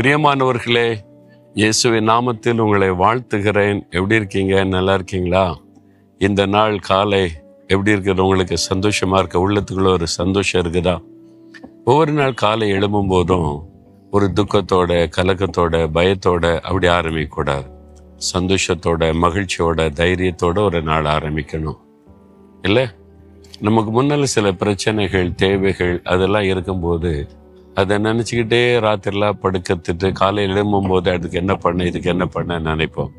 பிரியமானவர்களே, இயேசுவின் நாமத்தில் உங்களை வாழ்த்துகிறேன். எப்படி இருக்கீங்க? நல்லா இருக்கீங்களா? இந்த நாள் காலை எப்படி இருக்குது? உங்களுக்கு சந்தோஷமா இருக்க? உள்ளத்துக்குள்ள ஒரு சந்தோஷம் இருக்குதா? ஒவ்வொரு நாள் காலை எழும்பும் போதும் ஒரு துக்கத்தோட, கலக்கத்தோட, பயத்தோட அப்படி ஆரம்பிக்கக்கூடாது. சந்தோஷத்தோட, மகிழ்ச்சியோட, தைரியத்தோட ஒரு நாள் ஆரம்பிக்கணும் இல்லை? நமக்கு முன்னால் சில பிரச்சனைகள், தேவைகள் அதெல்லாம் இருக்கும்போது அதை நினச்சிக்கிட்டே ராத்திரிலாம் படுக்கத்துட்டு காலையில் எழும்பும் போது அதுக்கு என்ன பண்ண, இதுக்கு என்ன பண்ண நினைப்போம்.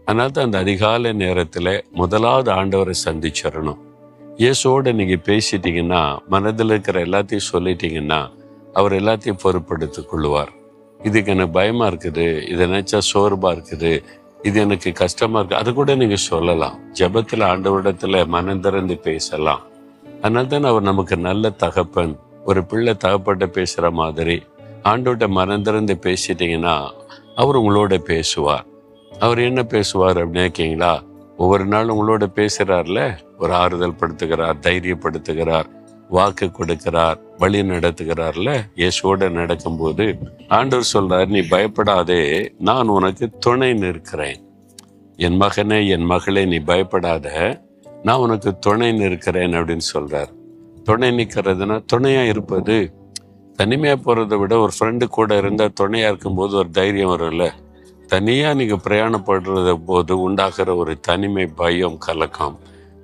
அதனால தான் அந்த அதிகாலை நேரத்தில் முதலாவது ஆண்டவரை சந்திச்சிடணும். இயேசுவோடு நீங்கள் பேசிட்டீங்கன்னா, மனதில் இருக்கிற எல்லாத்தையும் சொல்லிட்டீங்கன்னா, அவர் எல்லாத்தையும் பொறுப்படுத்திக் கொள்ளுவார். இதுக்கு எனக்கு பயமாக இருக்குது, இதை நினச்சா சோர்வாக இருக்குது, இது எனக்கு கஷ்டமாக இருக்குது, அது கூட நீங்கள் சொல்லலாம். ஜெபத்தில் ஆண்டவரிடத்தில் மனம் திறந்து பேசலாம். அதனால தான் அவர் நமக்கு நல்ல தகப்பன். ஒரு பிள்ளை தகப்பட்ட பேசுகிற மாதிரி ஆண்டவர்கிட்ட மனம் திறந்து பேசிட்டீங்கன்னா அவர் உங்களோட பேசுவார். அவர் என்ன பேசுவார் அப்படின்னு இருக்கீங்களா? ஒவ்வொரு நாள் உங்களோட பேசுகிறார்ல, ஒரு ஆறுதல் படுத்துகிறார், தைரியப்படுத்துகிறார், வாக்கு கொடுக்கிறார், வழி நடத்துகிறார்ல. இயேசுவோட நடக்கும்போது ஆண்டவர் சொல்றார், நீ பயப்படாதே, நான் உனக்கு துணை நிற்கிறேன். என் மகனே, என் மகளே, நீ பயப்படாத, நான் உனக்கு துணை நிற்கிறேன் அப்படின்னு சொல்றார். துணை நிற்கிறதுனா துணையா இருப்பது. தனிமையா போறதை விட ஒரு ஃப்ரெண்டு கூட இருந்தால் துணையா இருக்கும்போது ஒரு தைரியம் வரும்ல. தனியா நீங்க பிரயாணப்படுறத போது உண்டாகிற ஒரு தனிமை, பயம், கலக்கம்.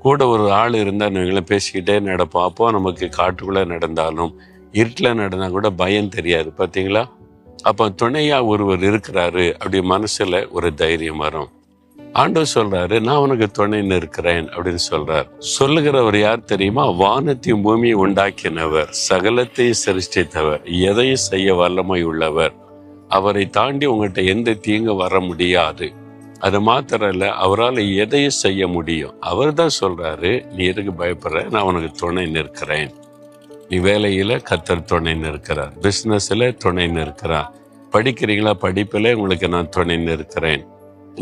கூட ஒரு ஆள் இருந்தால் நீங்களும் பேசிக்கிட்டே நடப்போம். அப்போ நமக்கு காட்டுக்குள்ளே நடந்தாலும் இருட்டில் நடந்தால் கூட பயம் தெரியாது. பார்த்தீங்களா? அப்போ துணையா ஒருவர் இருக்கிறாரு, அப்படி மனசுல ஒரு தைரியம் வரும். ஆண்டவர் சொல்றாரு, நான் உனக்கு துணை நிற்கிறேன் அப்படின்னு சொல்றார். சொல்லுகிறவர் யார் தெரியுமா? வானத்தையும் பூமியை உண்டாக்கினவர், சகலத்தையும் சிருஷ்டித்தவர், எதையும் செய்ய வல்லமை உள்ளவர். அவரை தாண்டி உங்கள்கிட்ட எந்த தீங்கு வர முடியாது. அது மாத்திரம் இல்ல, அவரால் எதையும் செய்ய முடியும். அவர் தான் சொல்றாரு, நீ எதுக்கு பயப்படுற, நான் உனக்கு துணை நிற்கிறேன். நீ வேலையில கர்த்தர் துணை நிற்கிறார், பிசினஸ்ல துணை நிற்கிறார், படிக்கிறீங்களா, படிப்பில உங்களுக்கு நான் துணை நிற்கிறேன்,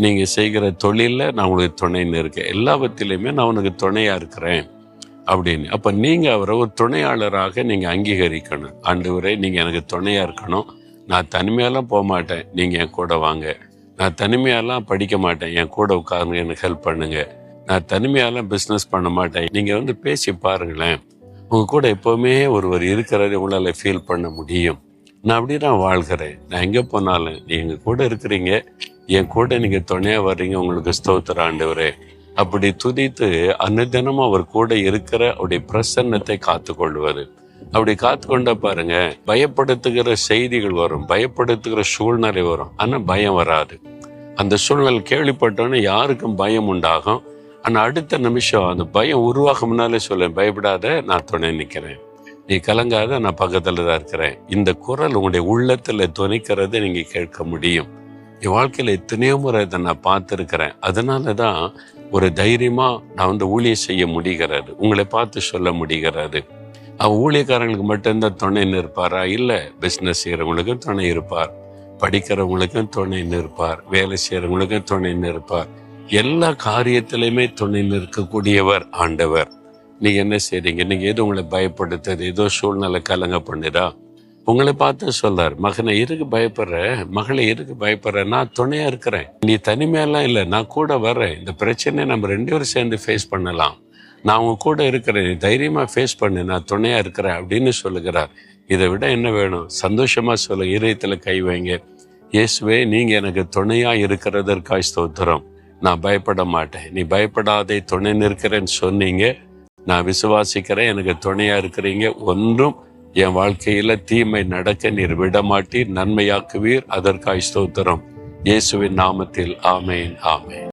நீங்க செய்கிற தொழில நான் உங்களுக்கு துணை நிற்கிறேன், எல்லாவற்றிலையுமே நான் உனக்கு துணையா இருக்கிறேன் அப்படின்னு. அப்ப நீங்க அவரை ஒரு துணையாளராக நீங்க அங்கீகரிக்கணும். ஆண்டவரே, நீங்க எனக்கு துணையா இருக்கணும். நான் தனிமையெல்லாம் போக மாட்டேன், நீங்க என் கூட வாங்க. நான் தனிமையெல்லாம் படிக்க மாட்டேன், என் கூட உட்கார்ந்து எனக்கு ஹெல்ப் பண்ணுங்க. நான் தனிமையெல்லாம் பிஸ்னஸ் பண்ண மாட்டேன். நீங்க பேசி பாருங்களேன், உங்க கூட எப்பவுமே ஒருவர் இருக்கிறத உங்களால ஃபீல் பண்ண முடியும். நான் அப்படி நான் வாழ்கிறேன். நான் எங்கே போனாலும் நீ எங்கள் கூட இருக்கிறீங்க, என் கூட நீங்கள் துணையாக வர்றீங்க, உங்களுக்கு ஸ்தோத்திர ஆண்டவரே. அப்படி துதித்து அன்னதினமும் அவர் கூட இருக்கிற அவருடைய பிரசன்னத்தை காத்து கொள்வது. அப்படி காத்து கொண்ட பாருங்க, பயப்படுத்துகிற செய்திகள் வரும், பயப்படுத்துகிற சூழ்நிலை வரும், ஆனால் பயம் வராது. அந்த சூழ்நிலை கேள்விப்பட்டோன்னே யாருக்கும் பயம் உண்டாகும். ஆனால் அடுத்த நிமிஷம் அந்த பயம் உருவாக முன்னாலே சொல்ல, பயப்படாத, நான் துணை நிற்கிறேன், நீ கலங்காத, நான் பக்கத்துல தான் இருக்கிறேன். இந்த குரல் உங்களுடைய உள்ளத்துல துணிக்கிறத நீங்க கேட்க முடியும். என் வாழ்க்கையில எத்தனையோ முறை இதை நான் பார்த்துருக்கிறேன். அதனாலதான் ஒரு தைரியமா நான் ஊழியம் செய்ய முடிகிறது, உங்களை பார்த்து சொல்ல முடிகிறது. ஊழியக்காரங்களுக்கு மட்டும்தான் துணை நிற்பாரா? இல்லை, பிஸ்னஸ் செய்யறவங்களுக்கும் துணை இருப்பார், படிக்கிறவங்களுக்கும் துணை நிற்பார், வேலை செய்யறவங்களுக்கும் துணை நிற்பார். எல்லா காரியத்திலையுமே துணை நிற்கக்கூடியவர் ஆண்டவர். நீங்க என்ன செய்றீங்க? நீங்க எது உங்களை பயப்படுத்துது, ஏதோ சூழ்நிலை கலங்க பண்ணுதா? உங்களை பார்த்து சொல்றார், மகனை எதுக்கு பயப்படுற, மகளை எதுக்கு பயப்படுற, நான் துணையா இருக்கிறேன், நீ தனிமையெல்லாம் இல்லை, நான் கூட வர்றேன். இந்த பிரச்சனையை நம்ம 2 பேரும் சேர்ந்து ஃபேஸ் பண்ணலாம், நான் உங்க கூட இருக்கிறேன், நீ தைரியமா ஃபேஸ் பண்ணு, நான் துணையா இருக்கிறேன் அப்படின்னு சொல்லுகிறார். இதை விட என்ன வேணும்? சந்தோஷமா சொல்ல, இதயத்துல கை வைங்க. இயேசுவே, நீங்க எனக்கு துணையா இருக்கிறதற்காய் ஸ்தோத்திரம். நான் பயப்பட மாட்டேன், நீ பயப்படாதே, துணை நிற்கிறேன்னு சொன்னீங்க. நான் விசுவாசிக்கிறேன், எனக்கு துணையா இருக்கிறீங்க. ஒன்றும் என் வாழ்க்கையில தீமை நடக்க நீர் விடமாட்டீர், நன்மையாக்குவீர். அதற்காய் ஸ்தோத்திரம். இயேசுவின் நாமத்தில் ஆமேன், ஆமேன்.